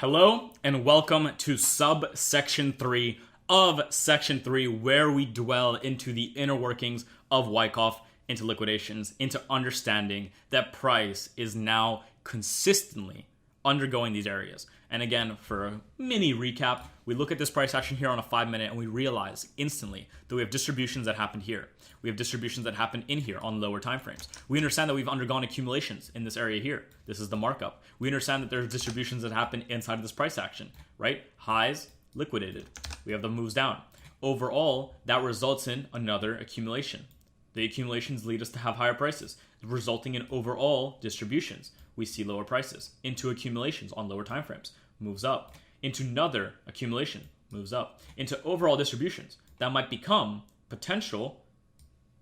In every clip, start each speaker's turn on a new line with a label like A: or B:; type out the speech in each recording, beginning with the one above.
A: Hello and welcome to subsection 3 of section 3, where we dwell into the inner workings of Wyckoff, into liquidations, into understanding that price is now consistently undergoing these areas. And again, for a mini recap, we look at this price action here on a 5-minute and we realize instantly that we have distributions that happened here. We have distributions that happen in here on lower time frames. We understand that we've undergone accumulations in this area here. This is the markup. We understand that there's distributions that happen inside of this price action, right? Highs liquidated. We have the moves down. Overall, that results in another accumulation. The accumulations lead us to have higher prices, resulting in overall distributions. We see lower prices into accumulations on lower time frames, moves up, into another accumulation, moves up, into overall distributions. That might become potential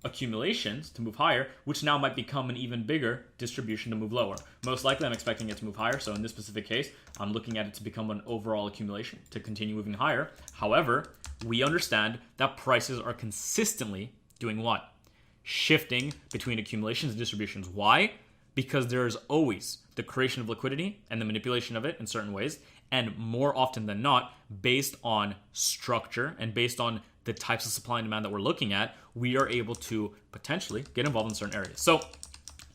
A: accumulations to move higher, which now might become an even bigger distribution to move lower. Most likely I'm expecting it to move higher, so in this specific case, I'm looking at it to become an overall accumulation to continue moving higher. However, we understand that prices are consistently doing what? Shifting between accumulations and distributions. Why? Because there's always the creation of liquidity and the manipulation of it in certain ways, and more often than not, based on structure and based on the types of supply and demand that we're looking at, we are able to potentially get involved in certain areas. So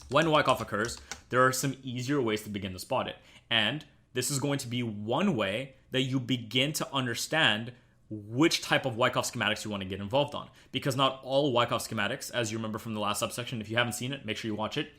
A: when Wyckoff occurs, there are some easier ways to begin to spot it. And this is going to be one way that you begin to understand which type of Wyckoff schematics you want to get involved on. Because not all Wyckoff schematics, as you remember from the last subsection, if you haven't seen it, make sure you watch it,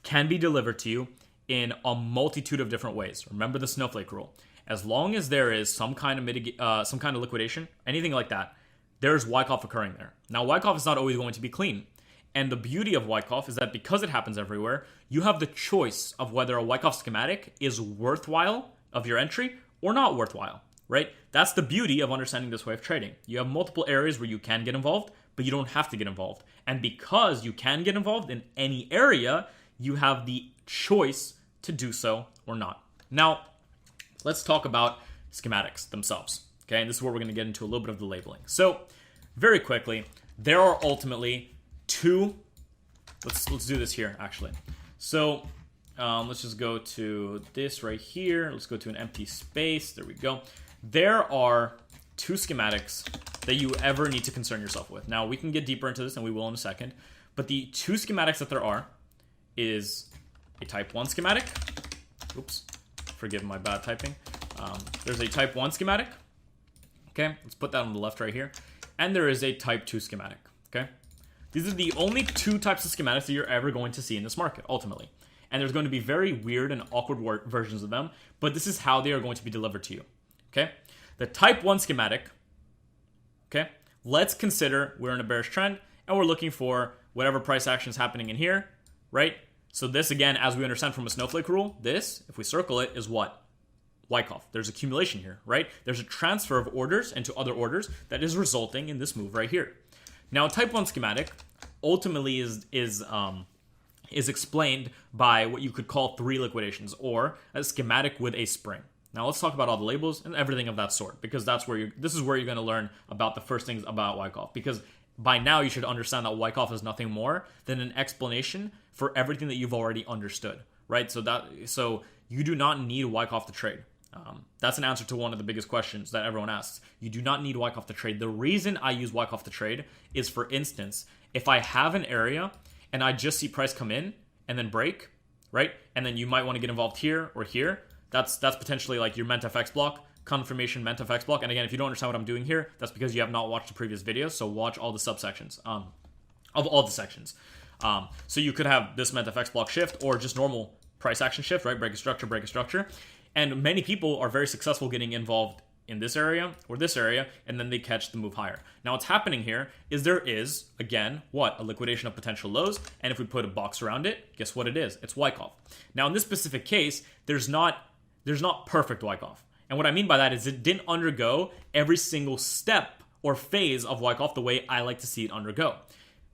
A: can be delivered to you in a multitude of different ways. Remember the snowflake rule. As long as there is some kind of liquidation, anything like that, there's Wyckoff occurring there. Now, Wyckoff is not always going to be clean. And the beauty of Wyckoff is that because it happens everywhere, you have the choice of whether a Wyckoff schematic is worthwhile of your entry or not worthwhile, right? That's the beauty of understanding this way of trading. You have multiple areas where you can get involved, but you don't have to get involved. And because you can get involved in any area, you have the choice to do so or not. Now, let's talk about schematics themselves. Okay, and this is where we're going to get into a little bit of the labeling. So, very quickly, there are ultimately two. Let's do this here, actually. So, let's just go to this right here. Let's go to an empty space. There we go. There are two schematics that you ever need to concern yourself with. Now, we can get deeper into this, and we will in a second. But the two schematics that there are is a type 1 schematic. Oops, forgive my bad typing. There's a type 1 schematic. Okay, let's put that on the left right here. And there is a type 2 schematic. Okay, these are the only two types of schematics that you're ever going to see in this market, ultimately. And there's going to be very weird and awkward versions of them, but this is how they are going to be delivered to you. Okay, the type 1 schematic. Okay, let's consider we're in a bearish trend and we're looking for whatever price action is happening in here, right? So this, again, as we understand from a snowflake rule, this, if we circle it, is what? Wyckoff. There's accumulation here, right? There's a transfer of orders into other orders that is resulting in this move right here. Now, a type 1 schematic ultimately is explained by what you could call 3 liquidations, or a schematic with a spring. Now, let's talk about all the labels and everything of that sort, because this is where you're going to learn about the first things about Wyckoff, because by now you should understand that Wyckoff is nothing more than an explanation for everything that you've already understood, right? So you do not need Wyckoff to trade. That's an answer to one of the biggest questions that everyone asks. You do not need Wyckoff to trade. The reason I use Wyckoff to trade is, for instance, if I have an area and I just see price come in and then break, right? And then you might want to get involved here or here. That's potentially like your mentfx block, confirmation mentfx block. And again, if you don't understand what I'm doing here, that's because you have not watched the previous videos. So watch all the subsections of all the sections. So you could have this mentfx block shift or just normal price action shift, right? Break a structure. And many people are very successful getting involved in this area or this area, and then they catch the move higher. Now, what's happening here is there is, again, what? A liquidation of potential lows. And if we put a box around it, guess what it is? It's Wyckoff. Now, in this specific case, there's not perfect Wyckoff. And what I mean by that is it didn't undergo every single step or phase of Wyckoff the way I like to see it undergo,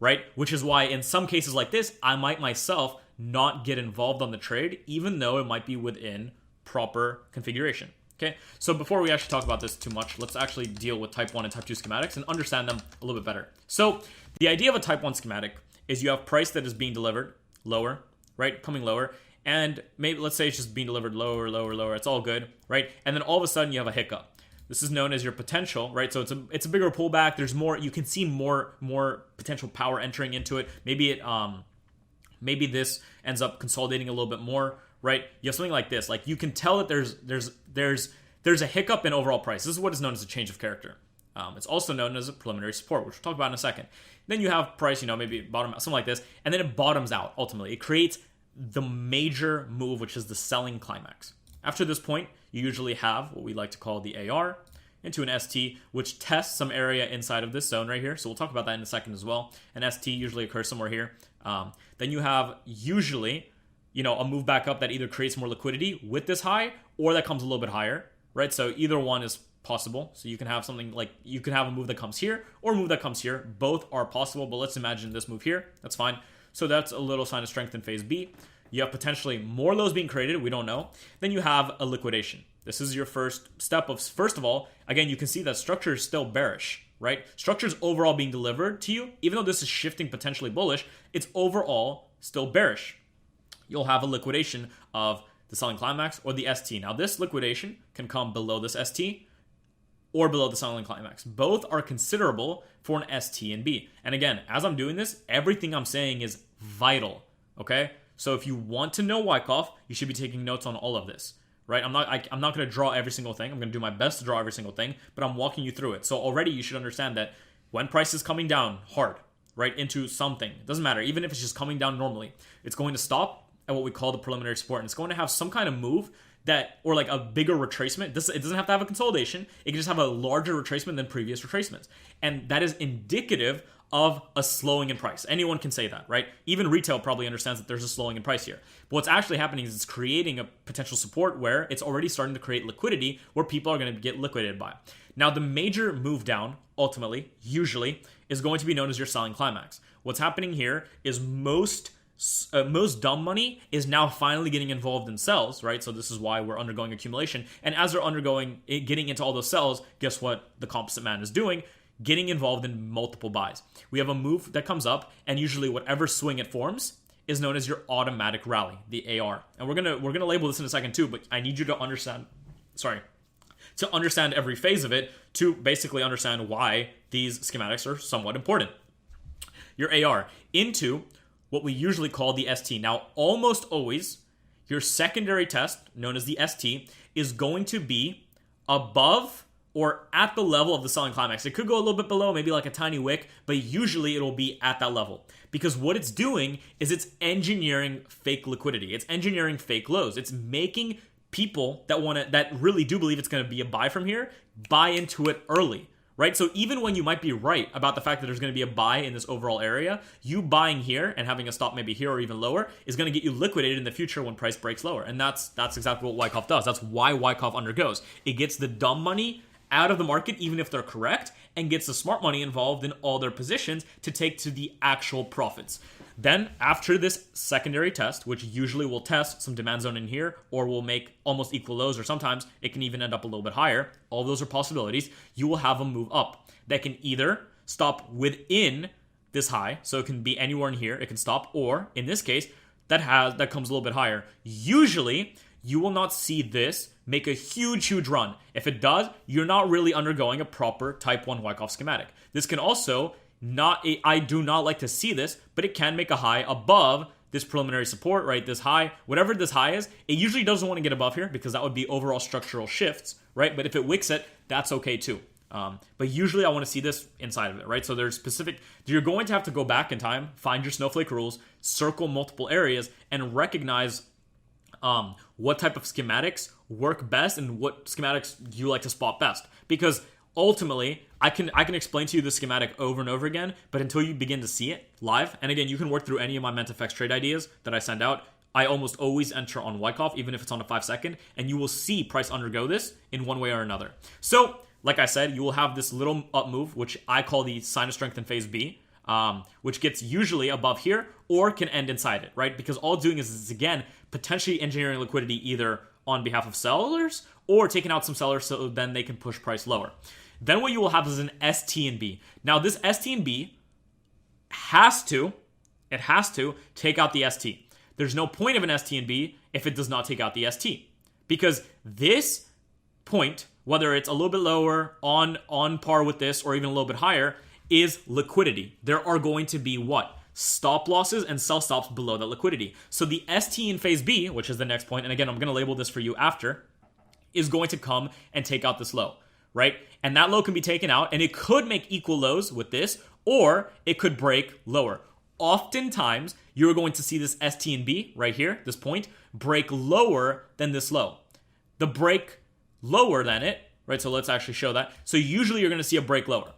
A: right? Which is why in some cases like this, I might myself not get involved on the trade, even though it might be within proper configuration. Okay, so before we actually talk about this too much, let's actually deal with type 1 and type 2 schematics and understand them a little bit better. So the idea of a type 1 schematic is you have price that is being delivered lower, right, coming lower, and maybe let's say it's just being delivered lower, lower, lower. It's all good, right? And then all of a sudden you have a hiccup. This is known as your potential, right? So it's a bigger pullback. There's more. You can see more potential power entering into it. Maybe this ends up consolidating a little bit more, right? You have something like this. Like, you can tell that there's a hiccup in overall price. This is what is known as a change of character. It's also known as a preliminary support, which we'll talk about in a second. Then you have price, maybe bottom out, something like this, and then it bottoms out. Ultimately, it creates the major move, which is the selling climax. After this point, you usually have what we like to call the AR into an ST, which tests some area inside of this zone right here. So we'll talk about that in a second as well. An ST usually occurs somewhere here. Then you have usually, a move back up that either creates more liquidity with this high or that comes a little bit higher, right? So either one is possible. So you can have something like, you can have a move that comes here or a move that comes here. Both are possible, but let's imagine this move here. That's fine. So that's a little sign of strength in phase B. You have potentially more lows being created. We don't know. Then you have a liquidation. This is your first step of, first of all, again, you can see that structure is still bearish, right? Structure is overall being delivered to you. Even though this is shifting potentially bullish, it's overall still bearish. You'll have a liquidation of the selling climax or the ST. Now, this liquidation can come below this ST or below the selling climax. Both are considerable for an ST and B. And again, as I'm doing this, everything I'm saying is vital, okay? So if you want to know Wyckoff, you should be taking notes on all of this, right? I'm not going to draw every single thing. I'm going to do my best to draw every single thing, but I'm walking you through it. So already you should understand that when price is coming down hard, right, into something, it doesn't matter, even if it's just coming down normally, it's going to stop at what we call the preliminary support, and it's going to have some kind of move that, or like a bigger retracement. It doesn't have to have a consolidation. It can just have a larger retracement than previous retracements. And that is indicative of a slowing in price. Anyone can say that, right? Even retail probably understands that there's a slowing in price here. But what's actually happening is it's creating a potential support where it's already starting to create liquidity where people are going to get liquidated by. Now, the major move down, ultimately, usually, is going to be known as your selling climax. What's happening here is most dumb money is now finally getting involved in sells, right? So this is why we're undergoing accumulation. And as they're getting into all those sells, guess what the composite man is doing? Getting involved in multiple buys. We have a move that comes up, and usually whatever swing it forms is known as your automatic rally, the AR. And we're gonna label this in a second too, but I need you to understand every phase of it to basically understand why these schematics are somewhat important. Your AR into what we usually call the ST. Now, almost always, your secondary test, known as the ST, is going to be above or at the level of the selling climax. It could go a little bit below, maybe like a tiny wick, but usually it'll be at that level. Because what it's doing is it's engineering fake liquidity. It's engineering fake lows. It's making people that really do believe it's going to be a buy from here, buy into it early, right? So even when you might be right about the fact that there's going to be a buy in this overall area, you buying here and having a stop maybe here or even lower is going to get you liquidated in the future when price breaks lower. And that's exactly what Wyckoff does. That's why Wyckoff undergoes. It gets the dumb money out of the market, even if they're correct, and gets the smart money involved in all their positions to take to the actual profits. Then, after this secondary test, which usually will test some demand zone in here, or will make almost equal lows, or sometimes it can even end up a little bit higher, all those are possibilities, you will have a move up that can either stop within this high, so it can be anywhere in here, it can stop, or, in this case, that comes a little bit higher. Usually, you will not see this make a huge run. If it does, you're not really undergoing a proper type 1 Wyckoff schematic. This can also I do not like to see this, but it can make a high above this preliminary support, right? This high, whatever this high is, it usually doesn't want to get above here because that would be overall structural shifts, right? But if it wicks it, that's okay too. But usually I want to see this inside of it, right? So you're going to have to go back in time, find your snowflake rules, circle multiple areas, and recognize what type of schematics work best and what schematics you like to spot best. Because ultimately, I can explain to you the schematic over and over again, but until you begin to see it live, and again, you can work through any of my mentfx trade ideas that I send out. I almost always enter on Wyckoff, even if it's on a 5-second, and you will see price undergo this in one way or another. So, like I said, you will have this little up move, which I call the sign of strength in phase B, which gets usually above here or can end inside it, right? Because all it's doing is again, potentially engineering liquidity either on behalf of sellers or taking out some sellers so then they can push price lower. Then what you will have is an ST and B. Now this ST and B has to take out the ST. There's no point of an STNB if it does not take out the ST. Because this point, whether it's a little bit lower, on par with this, or even a little bit higher, is liquidity. There are going to be what? Stop losses and sell stops below that liquidity. So the ST in phase B, which is the next point, and again, I'm going to label this for you after, is going to come and take out this low, right? And that low can be taken out, and it could make equal lows with this, or it could break lower. Oftentimes, you're going to see this ST and B right here, this point, break lower than this low. The break lower than it, right? So let's actually show that. So usually you're going to see a break lower.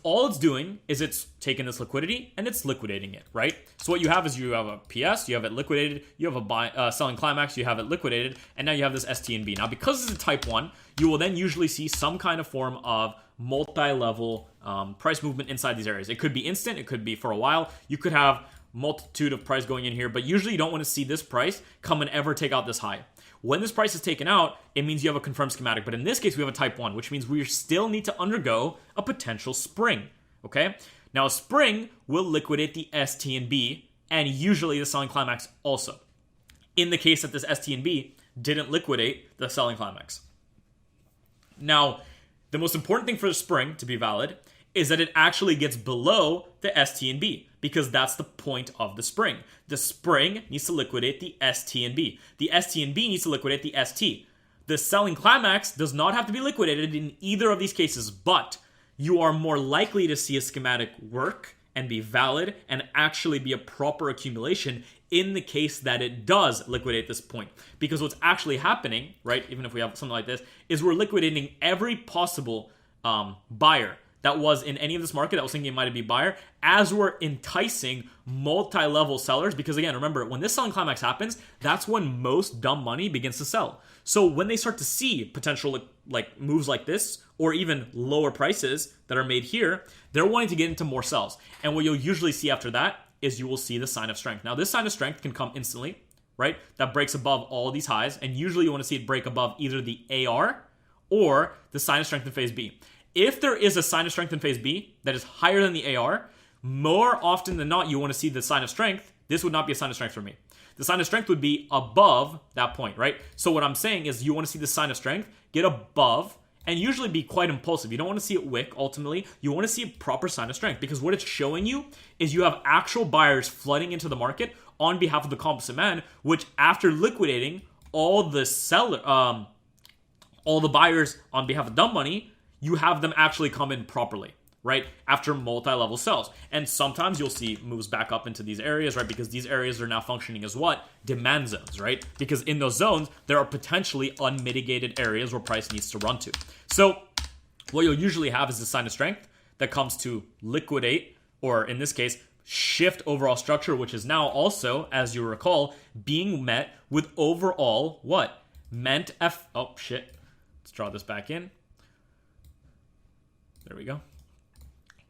A: All it's doing is it's taking this liquidity and it's liquidating it, right? So what you have is you have a PS, you have it liquidated, you have a selling climax, you have it liquidated, and now you have this ST and B. Now, because it's a type 1, you will then usually see some kind of form of multi-level price movement inside these areas. It could be instant, it could be for a while. You could have multitude of price going in here, but usually you don't want to see this price come and ever take out this high. When this price is taken out, it means you have a confirmed schematic. But in this case, we have a type 1, which means we still need to undergo a potential spring. Okay? Now, a spring will liquidate the ST and B, and usually the selling climax also. In the case that this ST and B didn't liquidate the selling climax. Now, the most important thing for the spring to be valid is that it actually gets below the ST and B, because that's the point of the spring. The spring needs to liquidate the ST and B. The ST and B needs to liquidate the ST. The selling climax does not have to be liquidated in either of these cases, but you are more likely to see a schematic work and be valid and actually be a proper accumulation in the case that it does liquidate this point. Because what's actually happening, right, even if we have something like this, is we're liquidating every possible buyer that was in any of this market that was thinking it might be buyer, as we're enticing multi-level sellers. Because again, remember, when this selling climax happens, that's when most dumb money begins to sell. So when they start to see potential like moves like this, or even lower prices that are made here, they're wanting to get into more sells. And what you'll usually see after that is you will see the sign of strength. Now, this sign of strength can come instantly, right? That breaks above all these highs. And usually you want to see it break above either the AR or the sign of strength in phase B. If there is a sign of strength in phase B that is higher than the AR, more often than not, you want to see the sign of strength. This would not be a sign of strength for me. The sign of strength would be above that point, right? So what I'm saying is you want to see the sign of strength get above and usually be quite impulsive. You don't want to see it wick, ultimately. You want to see a proper sign of strength, because what it's showing you is you have actual buyers flooding into the market on behalf of the composite man, which after liquidating all the buyers on behalf of dumb money, you have them actually come in properly, right? After multi-level sells. And sometimes you'll see moves back up into these areas, right? Because these areas are now functioning as what? Demand zones, right? Because in those zones, there are potentially unmitigated areas where price needs to run to. So what you'll usually have is a sign of strength that comes to liquidate, or in this case, shift overall structure, which is now also, as you recall, being met with overall what? Oh, shit. Let's draw this back in. There we go.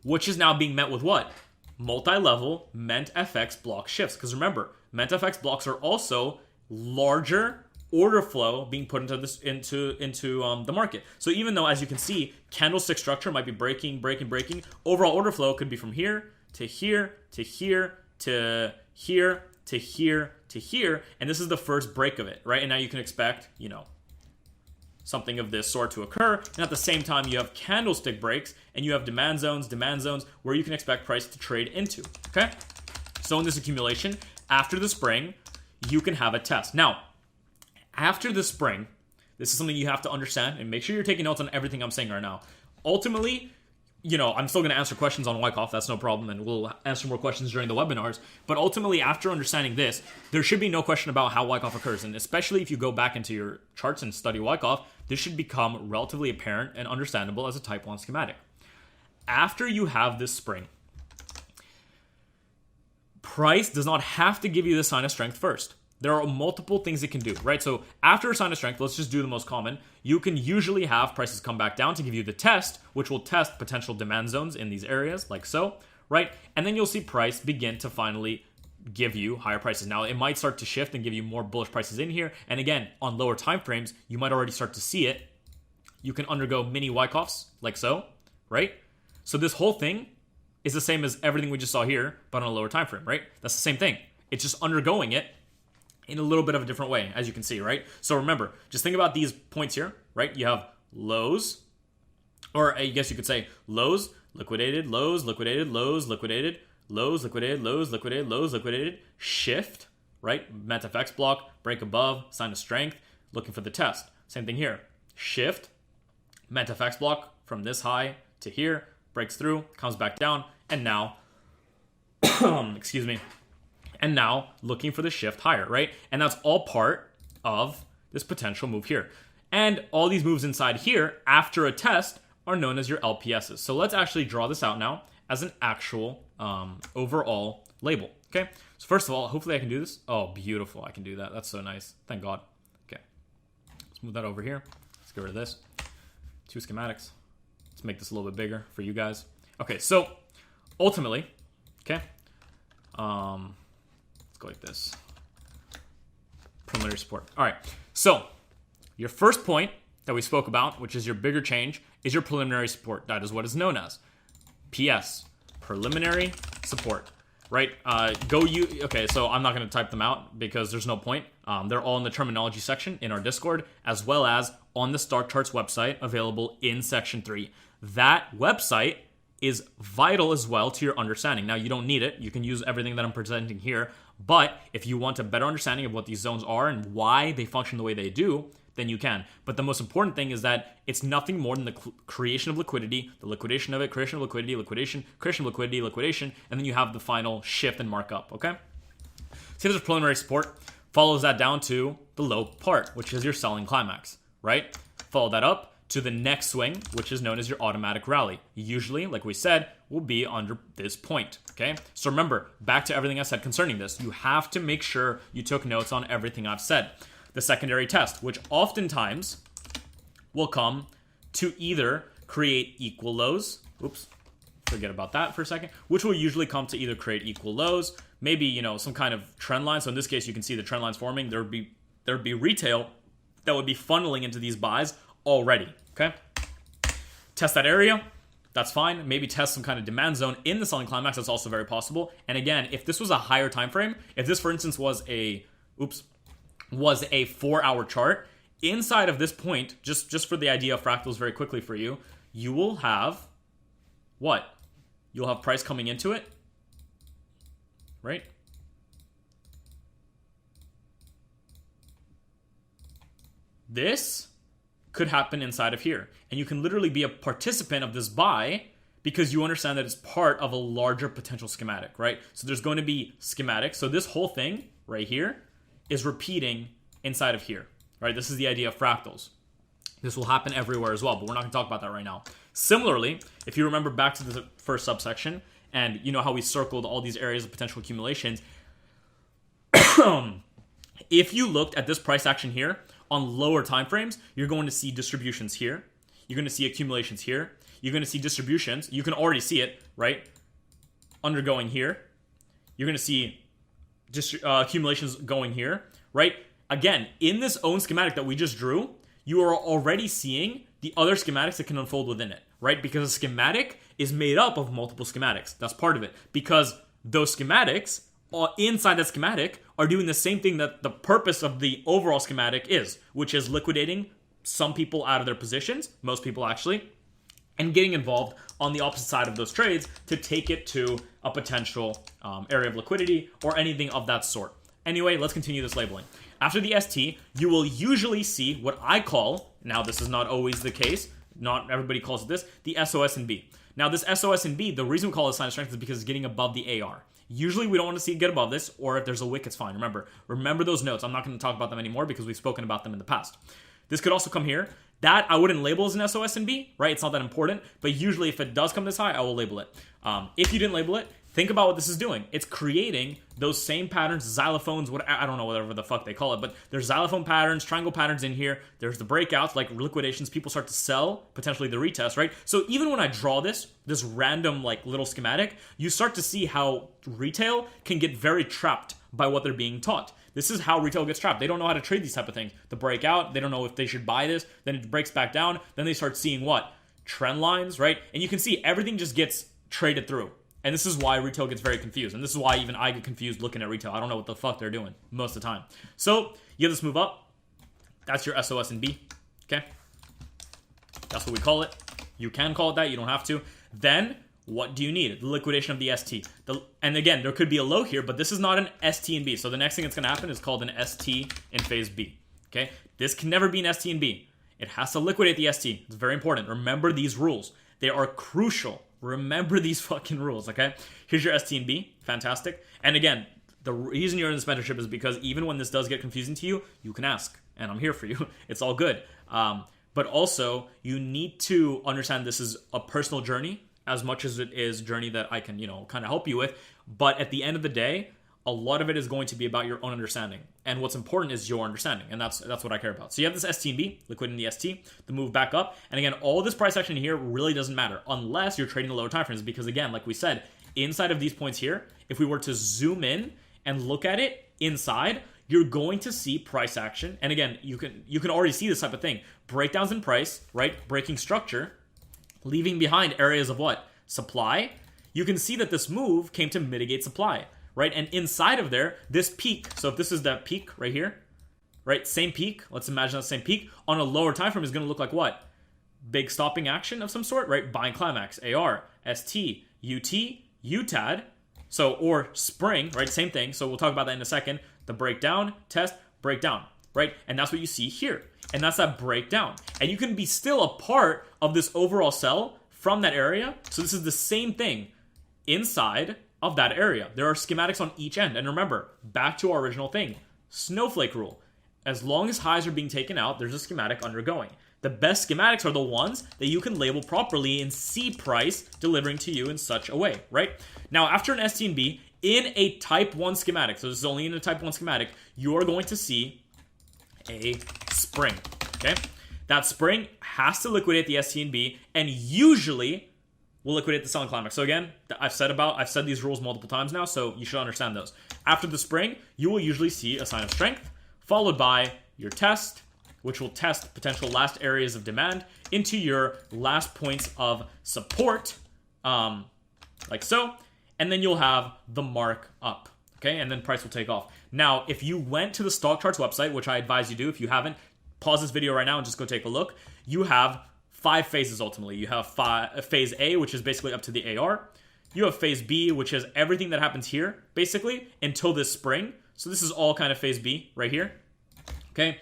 A: Which is now being met with what? Multi-level mentfx block shifts. Because remember, mentfx blocks are also larger order flow being put into the market. So even though, as you can see, candlestick structure might be breaking, overall order flow could be from here to here to here to here to here to here, and this is the first break of it, right? And now you can expect, something of this sort to occur, and at the same time you have candlestick breaks and you have demand zones where you can expect price to trade into. Okay, so in this accumulation, after the spring, you can have a test. Now, after the spring, this is something you have to understand, and make sure you're taking notes on everything I'm saying right now. Ultimately, I'm still going to answer questions on Wyckoff, that's no problem, and we'll answer more questions during the webinars. But ultimately, after understanding this, there should be no question about how Wyckoff occurs. And especially if you go back into your charts and study Wyckoff, this should become relatively apparent and understandable as a type 1 schematic. After you have this spring, price does not have to give you the sign of strength first. There are multiple things it can do, right? So after a sign of strength, let's just do the most common. You can usually have prices come back down to give you the test, which will test potential demand zones in these areas, like so, right? And then you'll see price begin to finally give you higher prices. Now, it might start to shift and give you more bullish prices in here. And again, on lower time frames, you might already start to see it. You can undergo mini Wyckoffs, like so, right? So this whole thing is the same as everything we just saw here, but on a lower time frame, right? That's the same thing. It's just undergoing it in a little bit of a different way, as you can see, right? So remember, just think about these points here, right? You have lows, or I guess you could say lows, liquidated, lows, liquidated, lows, liquidated, lows, liquidated, lows, liquidated, lows, liquidated, shift, right? mentfx block, break above, sign of strength, looking for the test. Same thing here. Shift, mentfx block from this high to here, breaks through, comes back down, and now, excuse me, and now looking for the shift higher, right? And that's all part of this potential move here. And all these moves inside here after a test are known as your LPSs. So let's actually draw this out now as an actual overall label, okay? So first of all, hopefully I can do this. Oh, beautiful, I can do that. That's so nice, thank God. Okay, let's move that over here. Let's get rid of this. 2 schematics. Let's make this a little bit bigger for you guys. Okay, so ultimately, okay, let's go like this. Preliminary support. All right, so your first point that we spoke about, which is your bigger change, is your preliminary support. That is what is known as PS, preliminary support, right? Okay, so I'm not going to type them out because there's no point. They're all in the terminology section in our Discord, as well as on the Star Charts website available in Section 3. That website is vital as well to your understanding. Now, you don't need it. You can use everything that I'm presenting here, but if you want a better understanding of what these zones are and why they function the way they do, then you can. But the most important thing is that it's nothing more than the creation of liquidity, the liquidation of it, creation of liquidity, liquidation, creation of liquidity, liquidation, and then you have the final shift and markup, okay? So there's preliminary support, follows that down to the low part, which is your selling climax, right? Follow that up to the next swing, which is known as your automatic rally. Usually, like we said, will be under this point, okay? So remember, back to everything I said concerning this, you have to make sure you took notes on everything I've said. The secondary test, which oftentimes will come to either create equal lows. Oops, forget about that for a second. Which will usually come to either create equal lows, maybe, some kind of trend line. So in this case, you can see the trend lines forming. There'd be retail that would be funneling into these buys already, okay? Test that area. That's fine. Maybe test some kind of demand zone in the selling climax. That's also very possible. And again, if this was a higher time frame, if this, for instance, was a 4-hour chart, inside of this point, just for the idea of fractals very quickly for you, you will have what? You'll have price coming into it, right? This could happen inside of here. And you can literally be a participant of this buy because you understand that it's part of a larger potential schematic, right? So there's going to be schematics. So this whole thing right here is repeating inside of here, right? This is the idea of fractals. This will happen everywhere as well, but we're not going to talk about that right now. Similarly, if you remember back to the first subsection, and you know how we circled all these areas of potential accumulations, if you looked at this price action here on lower time frames, you're going to see distributions here. You're going to see accumulations here. You're going to see distributions. You can already see it, right? Undergoing here. You're going to see accumulations going here, right? Again, in this own schematic that we just drew, you are already seeing the other schematics that can unfold within it, right? Because a schematic is made up of multiple schematics. That's part of it. Because those schematics inside that schematic are doing the same thing that the purpose of the overall schematic is, which is liquidating some people out of their positions, most people actually, and getting involved on the opposite side of those trades to take it to a potential area of liquidity or anything of that sort. Anyway, let's continue this labeling. After the ST, you will usually see what I call, now this is not always the case, not everybody calls it this, the SOS and B. Now this SOS and B, the reason we call it sign of strength is because it's getting above the AR. Usually we don't want to see it get above this, or if there's a wick, it's fine. Remember those notes. I'm not going to talk about them anymore because we've spoken about them in the past. This could also come here. That I wouldn't label as an SOS and B, right? It's not that important, but usually if it does come this high, I will label it. If you didn't label it, think about what this is doing. It's creating those same patterns, xylophones, I don't know, whatever the fuck they call it, but there's xylophone patterns, triangle patterns in here. There's the breakouts, like liquidations. People start to sell, potentially the retest, right? So even when I draw this random like little schematic, you start to see how retail can get very trapped by what they're being taught. This is how retail gets trapped. They don't know how to trade these type of things. The breakout, they don't know if they should buy this. Then it breaks back down. Then they start seeing what? Trend lines, right? And you can see everything just gets traded through. And this is why retail gets very confused. And this is why even I get confused looking at retail. I don't know what the fuck they're doing most of the time. So you have this move up. That's your SOS and B. Okay? That's what we call it. You can call it that. You don't have to. Then what do you need? The liquidation of the ST. And again, there could be a low here, but this is not an ST and B. So the next thing that's going to happen is called an ST in phase B. Okay? This can never be an ST and B. It has to liquidate the ST. It's very important. Remember these rules. They are crucial. Remember these fucking rules, okay? Here's your ST and B. Fantastic. And again, the reason you're in this mentorship is because even when this does get confusing to you, you can ask. And I'm here for you. It's all good. But also, you need to understand this is a personal journey as much as it is a journey that I can, kind of help you with. But at the end of the day, a lot of it is going to be about your own understanding. And what's important is your understanding. And that's what I care about. So you have this ST and B, liquidating the ST, the move back up. And again, all this price action here really doesn't matter unless you're trading the lower time frames. Because again, like we said, inside of these points here, if we were to zoom in and look at it inside, you're going to see price action. And again, you can already see this type of thing. Breakdowns in price, right? Breaking structure, leaving behind areas of what? Supply. You can see that this move came to mitigate supply. Right? And inside of there, this peak, so if this is that peak right here, right? Same peak, let's imagine that same peak, on a lower time frame is going to look like what? Big stopping action of some sort, right? Buying climax, AR, ST, UT, UTAD, so, or spring, right? Same thing. So we'll talk about that in a second. The breakdown, test, breakdown, right? And that's what you see here. And that's that breakdown. And you can be still a part of this overall sell from that area. So this is the same thing inside of that area. There are schematics on each end. And remember, back to our original thing, snowflake rule. As long as highs are being taken out, there's a schematic undergoing. The best schematics are the ones that you can label properly and see price delivering to you in such a way, right? Now, after an ST and B, in a type 1 schematic, so this is only in a type 1 schematic, you're going to see a spring, okay? That spring has to liquidate the ST and B, and usually will liquidate the selling climax. So again, I've said these rules multiple times now, so you should understand those. After the spring, you will usually see a sign of strength, followed by your test, which will test potential last areas of demand into your last points of support, like so, and then you'll have the mark up, okay? And then price will take off. Now, if you went to the stock charts website, which I advise you do, if you haven't, pause this video right now and just go take a look. You have 5 phases ultimately. You have phase A, which is basically up to the AR. You have phase B, which is everything that happens here, basically, until this spring. So this is all kind of phase B right here. Okay.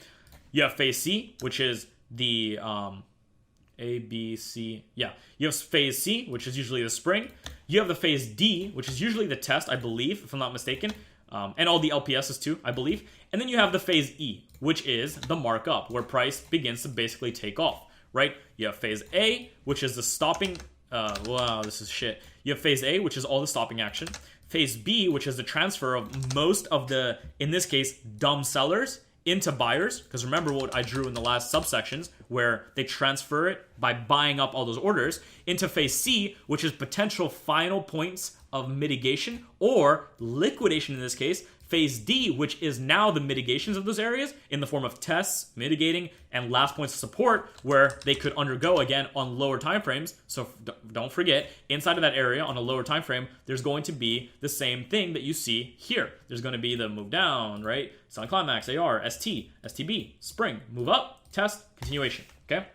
A: You have phase C, which is the A, B, C. Yeah. You have phase C, which is usually the spring. You have the phase D, which is usually the test, I believe, if I'm not mistaken. And all the LPSs too, I believe. And then you have the phase E, which is the markup, where price begins to basically take off. Right? You have phase A, which is the stopping. Wow, this is shit. You have phase A, which is all the stopping action. Phase B, which is the transfer of most of the, in this case, dumb sellers into buyers. Because remember what I drew in the last subsections, where they transfer it by buying up all those orders, into phase C, which is potential final points of mitigation or liquidation in this case. Phase D, which is now the mitigations of those areas in the form of tests, mitigating, and last points of support, where they could undergo again on lower time frames. So don't forget, inside of that area on a lower time frame, there's going to be the same thing that you see here. There's going to be the move down, right? Selling climax, AR, ST, STB, spring, move up, test, continuation, okay?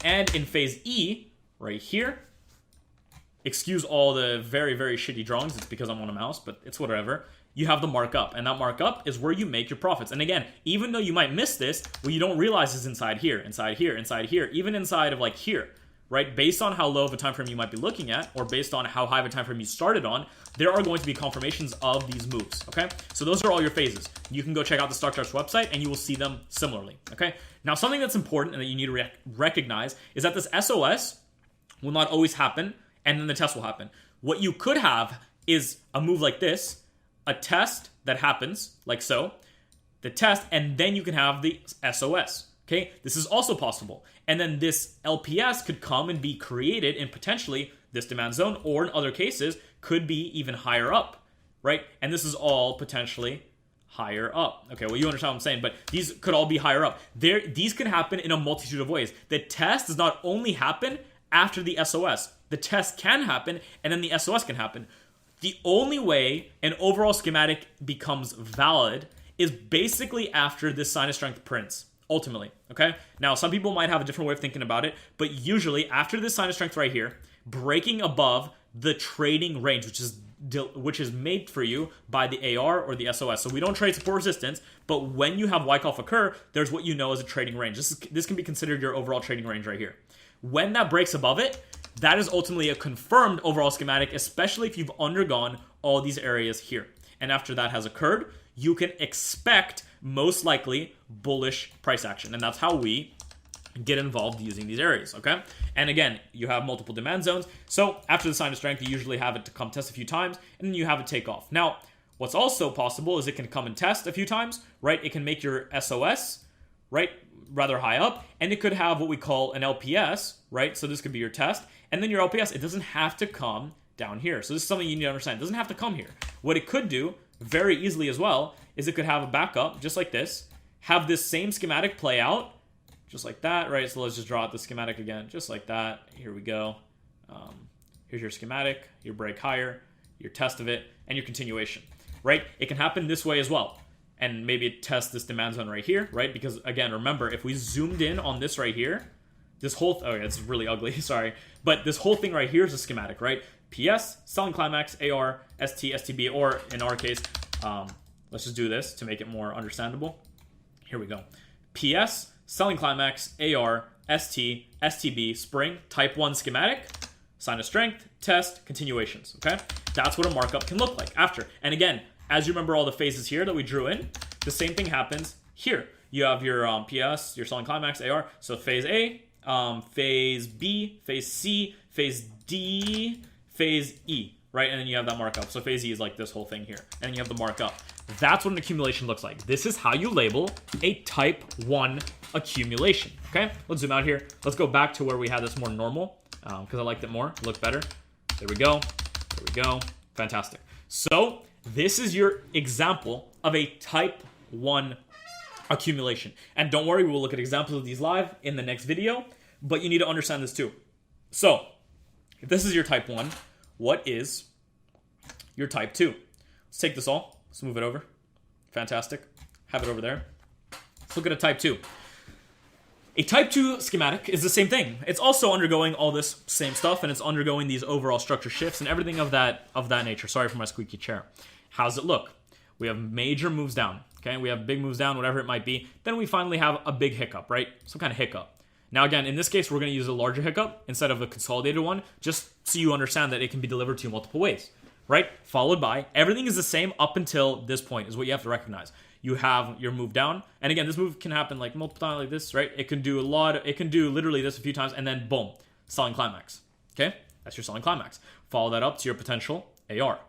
A: And in phase E, right here, excuse all the very, very shitty drawings. It's because I'm on a mouse, but it's whatever. You have the markup, and that markup is where you make your profits. And again, even though you might miss this, what you don't realize is inside here, inside here, inside here, even inside of like here, right? Based on how low of a time frame you might be looking at, or based on how high of a time frame you started on, there are going to be confirmations of these moves, okay? So those are all your phases. You can go check out the Stock Charts website, and you will see them similarly, okay? Now, something that's important and that you need to recognize is that this SOS will not always happen, and then the test will happen. What you could have is a move like this, a test that happens, like so, the test, and then you can have the SOS, okay? This is also possible. And then this LPS could come and be created in potentially this demand zone, or in other cases, could be even higher up, right? And this is all potentially higher up. Okay, well, you understand what I'm saying, but these could all be higher up. These can happen in a multitude of ways. The test does not only happen after the SOS. the test can happen, and then the SOS can happen. The only way an overall schematic becomes valid is basically after this sign of strength prints, ultimately, okay? Now, some people might have a different way of thinking about it, but usually after this sign of strength right here, breaking above the trading range, which is made for you by the AR or the SOS. So we don't trade support resistance, but when you have Wyckoff occur, there's what you know as a trading range. This can be considered your overall trading range right here. When that breaks above it, that is ultimately a confirmed overall schematic, especially if you've undergone all these areas here. And after that has occurred, you can expect most likely bullish price action. And that's how we get involved using these areas, okay? And again, you have multiple demand zones. So after the sign of strength, you usually have it to come test a few times, and then you have it take off. Now, what's also possible is it can come and test a few times, right? It can make your SOS, right, rather high up, and it could have what we call an LPS, right? So this could be your test, and then your LPS, it doesn't have to come down here. So this is something you need to understand. It doesn't have to come here. What it could do very easily as well is it could have a backup just like this, have this same schematic play out just like that, right? So let's just draw out the schematic again, just like that. Here we go. Here's your schematic, your break higher, your test of it, and your continuation, right? It can happen this way as well. And maybe it tests this demand zone right here, right? Because again, remember, if we zoomed in on this right here, this whole, oh yeah, it's really ugly, sorry. But this whole thing right here is a schematic, right? PS, selling climax, AR, ST, STB, or in our case, let's just do this to make it more understandable. Here we go. PS, selling climax, AR, ST, STB, spring, type 1 schematic, sign of strength, test, continuations, okay? That's what a markup can look like after. And again, as you remember all the phases here that we drew in, the same thing happens here. You have your PS, your selling climax, AR, so phase A, phase B, phase C, phase D, phase E, right? And then you have that markup. So phase E is like this whole thing here. And then you have the markup. That's what an accumulation looks like. This is how you label a type 1 accumulation, okay? Let's zoom out here. Let's go back to where we had this more normal because I liked it more. It looked better. There we go. There we go. Fantastic. So this is your example of a type 1 accumulation. And don't worry, we'll look at examples of these live in the next video, but you need to understand this too. So if this is your type 1, what is your type 2? Let's take this all. Let's move it over. Fantastic. Have it over there. Let's look at a type 2. A type 2 schematic is the same thing. It's also undergoing all this same stuff, and it's undergoing these overall structure shifts and everything of that nature. Sorry for my squeaky chair. How does it look? We have major moves down. Okay, we have big moves down, whatever it might be. Then we finally have a big hiccup, right? Some kind of hiccup. Now, again, in this case, we're going to use a larger hiccup instead of a consolidated one, just so you understand that it can be delivered to you multiple ways, right? Followed by, everything is the same up until this point is what you have to recognize. You have your move down, and again, this move can happen like multiple times like this, right? It can do it can do literally this a few times, and then boom, selling climax, okay? That's your selling climax. Follow that up to your potential AR.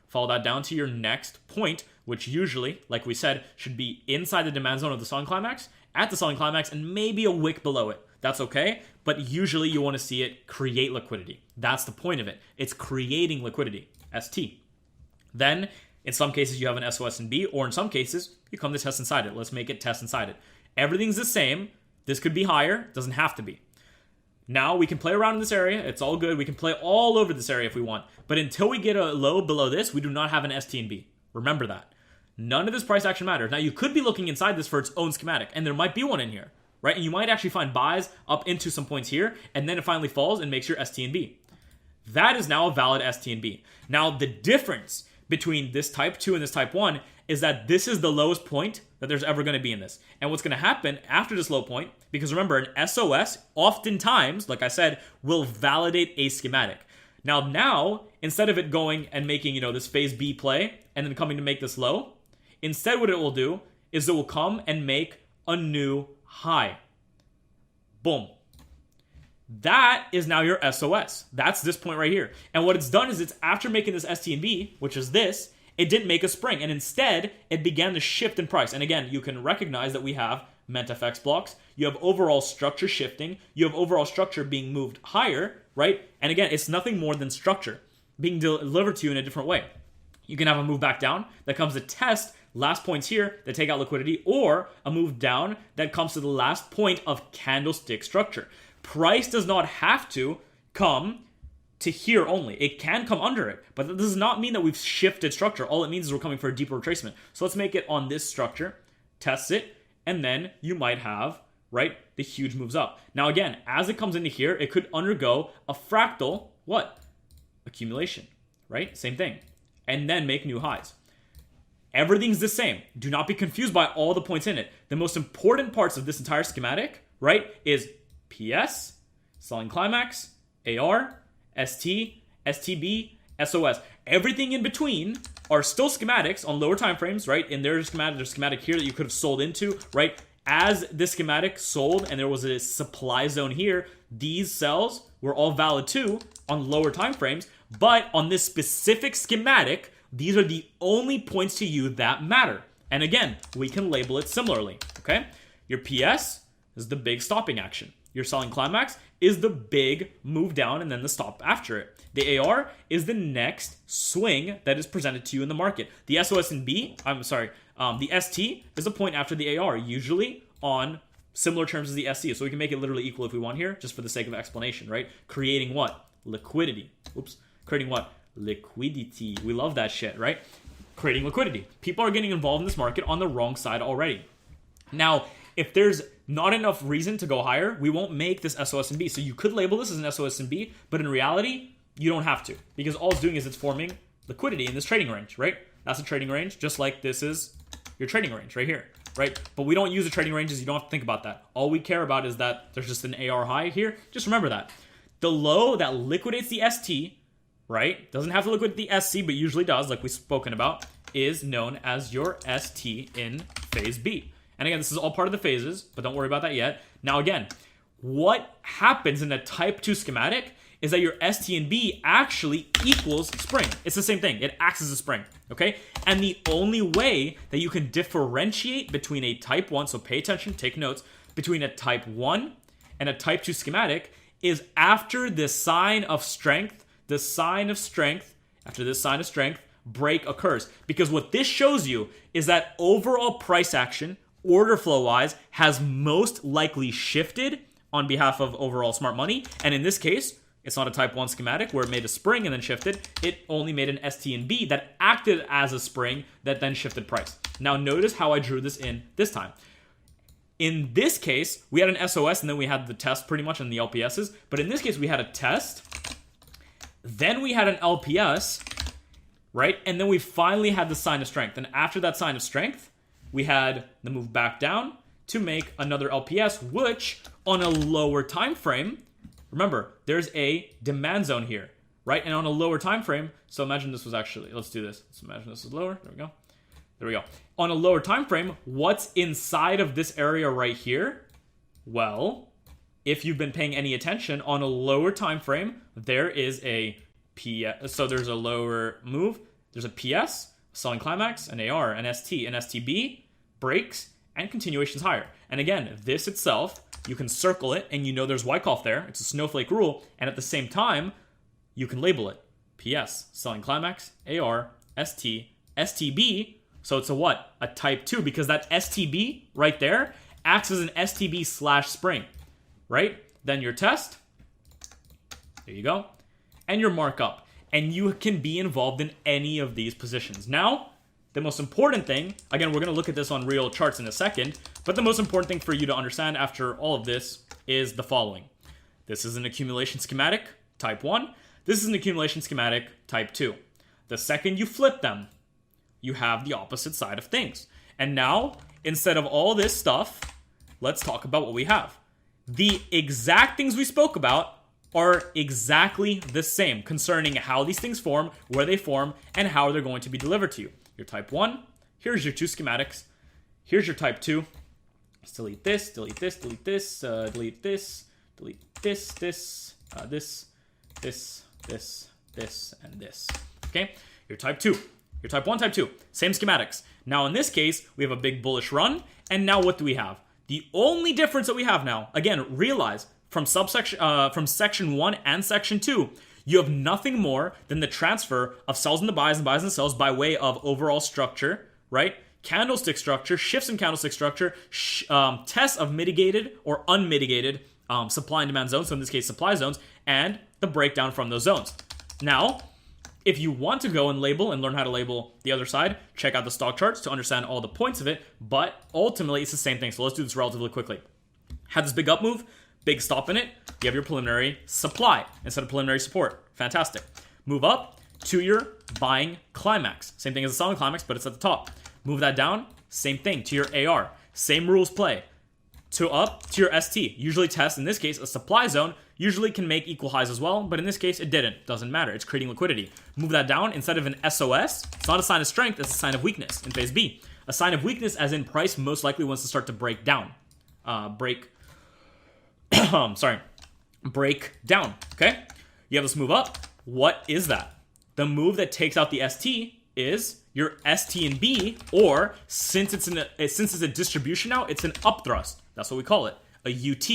A: Follow that down to your next point, which usually, like we said, should be inside the demand zone of the selling climax, at the selling climax, and maybe a wick below it. That's okay, but usually you want to see it create liquidity. That's the point of it. It's creating liquidity, ST. Then, in some cases, you have an SOS and B, or in some cases, you come to test inside it. Let's make it test inside it. Everything's the same. This could be higher. Doesn't have to be. Now, we can play around in this area. It's all good. We can play all over this area if we want. But until we get a low below this, we do not have an ST and B. Remember that. None of this price action matters. Now, you could be looking inside this for its own schematic, and there might be one in here, right? And you might actually find buys up into some points here, and then it finally falls and makes your ST and B. That is now a valid ST and B. Now, the difference between this type 2 and this type 1 is that this is the lowest point that there's ever going to be in this. And what's going to happen after this low point, because remember, an SOS oftentimes, like I said, will validate a schematic. Now, instead of it going and making, this phase B play and then coming to make this low, instead what it will do is it will come and make a new high. Boom. That is now your SOS. That's this point right here. And what it's done is it's after making this ST and B, which is this, it didn't make a spring. And instead, it began to shift in price. And again, you can recognize that we have mentfx blocks. You have overall structure shifting. You have overall structure being moved higher, right? And again, it's nothing more than structure being delivered to you in a different way. You can have a move back down that comes to test last points here that take out liquidity, or a move down that comes to the last point of candlestick structure. Price does not have to come to here only. It can come under it, but that does not mean that we've shifted structure. All it means is we're coming for a deeper retracement. So let's make it on this structure, test it, and then you might have, right, the huge moves up. Now again, as it comes into here, it could undergo a fractal, what? Accumulation, right? Same thing. And then make new highs. Everything's the same. Do not be confused by all the points in it. The most important parts of this entire schematic, right, is PS, selling climax, AR, ST, STB, SOS. Everything in between are still schematics on lower time frames, right? And there's a schematic here that you could have sold into, right? As this schematic sold and there was a supply zone here, these cells were all valid too on lower time frames. But on this specific schematic, these are the only points to you that matter. And again, we can label it similarly, okay? Your PS is the big stopping action. Your selling climax is the big move down and then the stop after it. The AR is the next swing that is presented to you in the market. The SOS and B, the ST is a point after the AR, usually on similar terms as the SC. So we can make it literally equal if we want here, just for the sake of explanation, right? Creating what? Liquidity. Creating what? Liquidity. We love that shit, right? Creating liquidity. People are getting involved in this market on the wrong side already. Now, if there's not enough reason to go higher, we won't make this SOS and B. So you could label this as an SOS and B, but in reality, you don't have to, because all it's doing is it's forming liquidity in this trading range, right? That's a trading range, just like this is your trading range right here, right? But we don't use the trading ranges. You don't have to think about that. All we care about is that there's just an AR high here. Just remember that. The low that liquidates the ST, right? Doesn't have to liquidate the SC, but usually does, like we've spoken about, is known as your ST in phase B. And again, this is all part of the phases, but don't worry about that yet. Now again, what happens in a type 2 schematic is that your ST and B actually equals spring. It's the same thing. It acts as a spring, okay? And the only way that you can differentiate between a type 1, so pay attention, take notes, between a type 1 and a type 2 schematic is after the sign of strength, after this sign of strength, break occurs. Because what this shows you is that overall price action, order flow wise, has most likely shifted on behalf of overall smart money. And in this case, it's not a type 1 schematic where it made a spring and then shifted. It only made an ST and B that acted as a spring that then shifted price. Now notice how I drew this in this time. In this case, we had an SOS and then we had the test pretty much in the LPSs. But in this case, we had a test. Then we had an LPS, right? And then we finally had the sign of strength. And after that sign of strength, we had the move back down to make another LPS, which on a lower time frame, remember, there's a demand zone here, right? And on a lower time frame, so imagine this was actually, let's do this. Let's imagine this is lower. There we go. On a lower time frame, what's inside of this area right here? Well, if you've been paying any attention, on a lower time frame, there is a PS. So there's a lower move. There's a PS, selling climax, an AR, an ST, an STB, breaks, and continuations higher. And again, this itself, you can circle it, and you know there's Wyckoff there. It's a snowflake rule. And at the same time, you can label it. PS, selling climax, AR, ST, STB. So it's a what? A type 2, because that STB right there acts as an STB / spring, right? Then your test. There you go. And your markup. And you can be involved in any of these positions. Now, the most important thing, again, we're going to look at this on real charts in a second, but the most important thing for you to understand after all of this is the following. This is an accumulation schematic, type 1. This is an accumulation schematic, type 2. The second you flip them, you have the opposite side of things. And now, instead of all this stuff, let's talk about what we have. The exact things we spoke about are exactly the same concerning how these things form, where they form, and how they're going to be delivered to you. Your type 1, here's your 2 schematics. Here's your type 2. Let's delete this, delete this, delete this, delete this, delete this, this, and this. Okay? Your type 2. Your type 1, type 2. Same schematics. Now in this case, we have a big bullish run, and now what do we have? The only difference that we have now, again, realize from section 1 and section 2, you have nothing more than the transfer of sells into buys and buys and sells by way of overall structure, right? Candlestick structure, shifts in candlestick structure, tests of mitigated or unmitigated supply and demand zones, so in this case supply zones, and the breakdown from those zones. Now, if you want to go and label and learn how to label the other side, check out the stock charts to understand all the points of it, but ultimately it's the same thing. So let's do this relatively quickly. Had this big up move, big stop in it, you have your preliminary supply instead of preliminary support. Fantastic. Move up to your buying climax. Same thing as the selling climax, but it's at the top. Move that down, same thing, to your AR. Same rules play. To up to your ST. Usually test, in this case, a supply zone usually can make equal highs as well, but in this case, it didn't. Doesn't matter. It's creating liquidity. Move that down. Instead of an SOS, it's not a sign of strength, it's a sign of weakness in phase B. A sign of weakness as in price most likely wants to start to break down. Break down, okay? You have this move up. What is that? The move that takes out the ST is your ST and B, or since it's a distribution now, it's an up thrust. That's what we call it, a UT,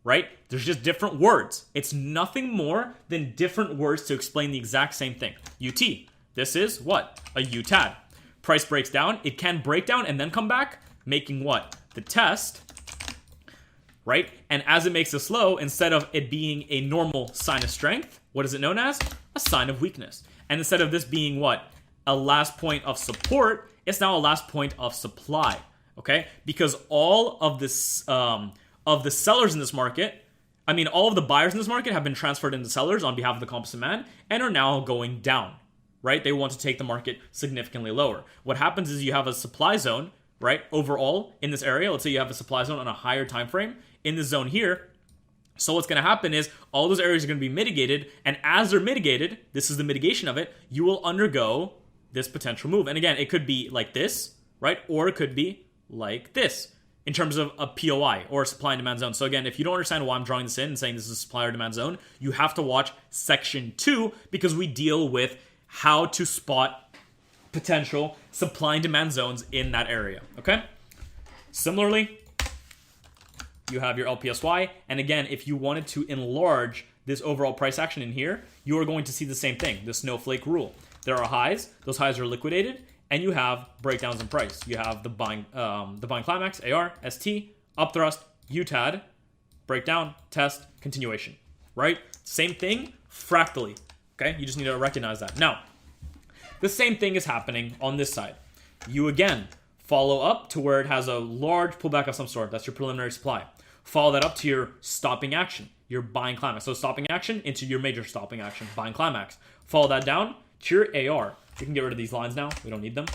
A: right? There's just different words. It's nothing more than different words to explain the exact same thing. UT, this is what? A UTAD. Price breaks down. It can break down and then come back, making what? The test, right? And as it makes this low, instead of it being a normal sign of strength, what is it known as? A sign of weakness. And instead of this being what? A last point of support, it's now a last point of supply, okay? Because all of this, of the sellers in this market, all of the buyers in this market have been transferred into sellers on behalf of the composite man and are now going down, right? They want to take the market significantly lower. What happens is you have a supply zone, right? Overall in this area, let's say you have a supply zone on a higher time frame in this zone here. So what's going to happen is all those areas are going to be mitigated, and as they're mitigated, this is the mitigation of it, you will undergo this potential move. And again, it could be like this, right? Or it could be like this in terms of a POI or a supply and demand zone. So again, if you don't understand why I'm drawing this in and saying this is a supply or demand zone, you have to watch section 2 because we deal with how to spot potential supply and demand zones in that area, okay? Similarly, you have your LPSY. And again, if you wanted to enlarge this overall price action in here, you are going to see the same thing, the snowflake rule. There are highs, those highs are liquidated, and you have breakdowns in price. You have the buying climax, AR, ST, upthrust, UTAD, breakdown, test, continuation, right? Same thing fractally, okay? You just need to recognize that. Now, the same thing is happening on this side. You again follow up to where it has a large pullback of some sort. That's your preliminary supply. Follow that up to your stopping action, your buying climax. So stopping action into your major stopping action, buying climax. Follow that down to your AR. You can get rid of these lines now. We don't need them.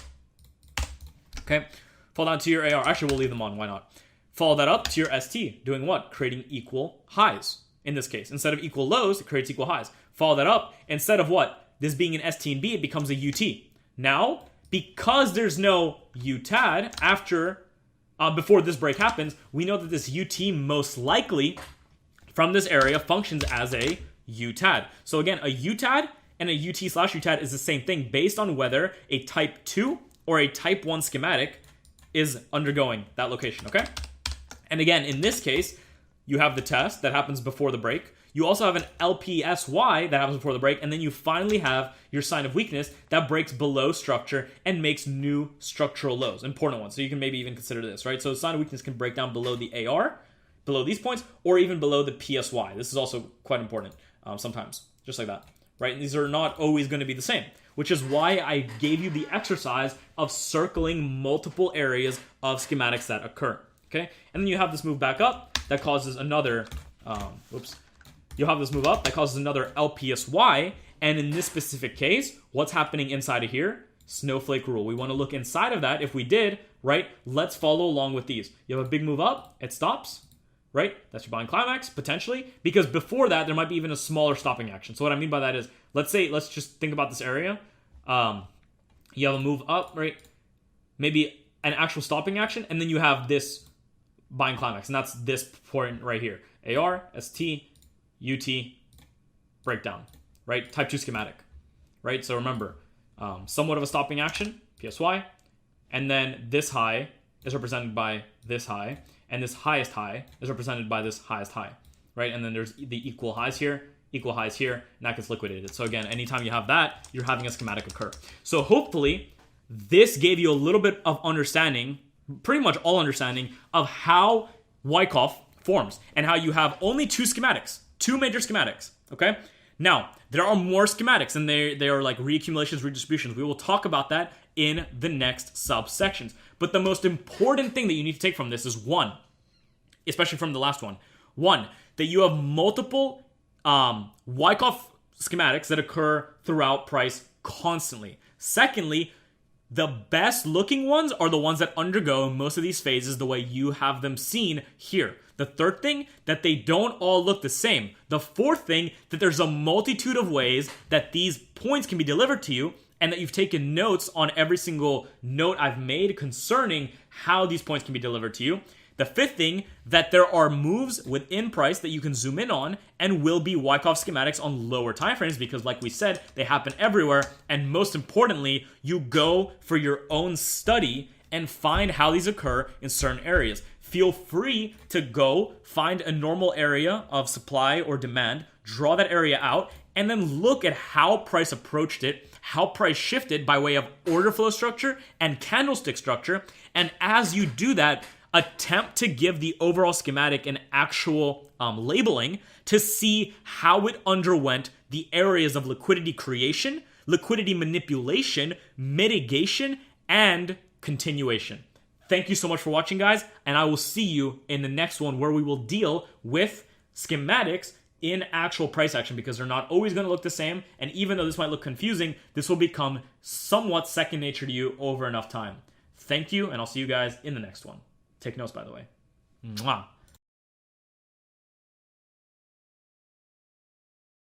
A: Okay. Follow down to your AR. Actually, we'll leave them on. Why not? Follow that up to your ST. Doing what? Creating equal highs. In this case, instead of equal lows, it creates equal highs. Follow that up. Instead of what? This being an ST and B, it becomes a UT. Now, because there's no UTAD after, before this break happens, we know that this UT most likely from this area functions as a UTAD. So again, a UTAD and a UT/UTAD is the same thing based on whether a type 2 or a type 1 schematic is undergoing that location, okay? And again, in this case, you have the test that happens before the break. You also have an LPSY that happens before the break, and then you finally have your sign of weakness that breaks below structure and makes new structural lows, important ones. So you can maybe even consider this, right? So the sign of weakness can break down below the AR, below these points, or even below the PSY. This is also quite important sometimes, just like that, right? And these are not always going to be the same, which is why I gave you the exercise of circling multiple areas of schematics that occur, okay? And then you have this move back up that causes another, you'll have this move up that causes another LPSY, and in this specific case, what's happening inside of here? Snowflake rule. We want to look inside of that. If we did, right, let's follow along with these. You have a big move up, it stops, right? That's your buying climax, potentially, because before that, there might be even a smaller stopping action. So what I mean by that is, let's just think about this area. You have a move up, right? Maybe an actual stopping action, and then you have this buying climax, and that's this point right here. AR, ST, UT, breakdown, right? Type 2 schematic, right? So remember, somewhat of a stopping action, PSY, and then this high is represented by this high, and this highest high is represented by this highest high, right? And then there's the equal highs here, and that gets liquidated. So again, anytime you have that, you're having a schematic occur. So hopefully, this gave you a little bit of understanding, pretty much all understanding, of how Wyckoff forms and how you have only two major schematics, okay? Now, there are more schematics and they are like reaccumulations, redistributions. We will talk about that in the next subsections. But the most important thing that you need to take from this is one, especially from the last one, that you have multiple Wyckoff schematics that occur throughout price constantly. Secondly, the best looking ones are the ones that undergo most of these phases the way you have them seen here. The third thing, that they don't all look the same. The fourth thing, that there's a multitude of ways that these points can be delivered to you, and that you've taken notes on every single note I've made concerning how these points can be delivered to you. The fifth thing, that there are moves within price that you can zoom in on and will be Wyckoff schematics on lower timeframes because, like we said, they happen everywhere. And most importantly, you go for your own study and find how these occur in certain areas. Feel free to go find a normal area of supply or demand, draw that area out, and then look at how price approached it, how price shifted by way of order flow structure and candlestick structure. And as you do that, attempt to give the overall schematic an actual labeling to see how it underwent the areas of liquidity creation, liquidity manipulation, mitigation, and continuation. Thank you so much for watching, guys, and I will see you in the next one where we will deal with schematics in actual price action because they're not always going to look the same, and even though this might look confusing, this will become somewhat second nature to you over enough time. Thank you, and I'll see you guys in the next one. Take notes, by the way. Mwah.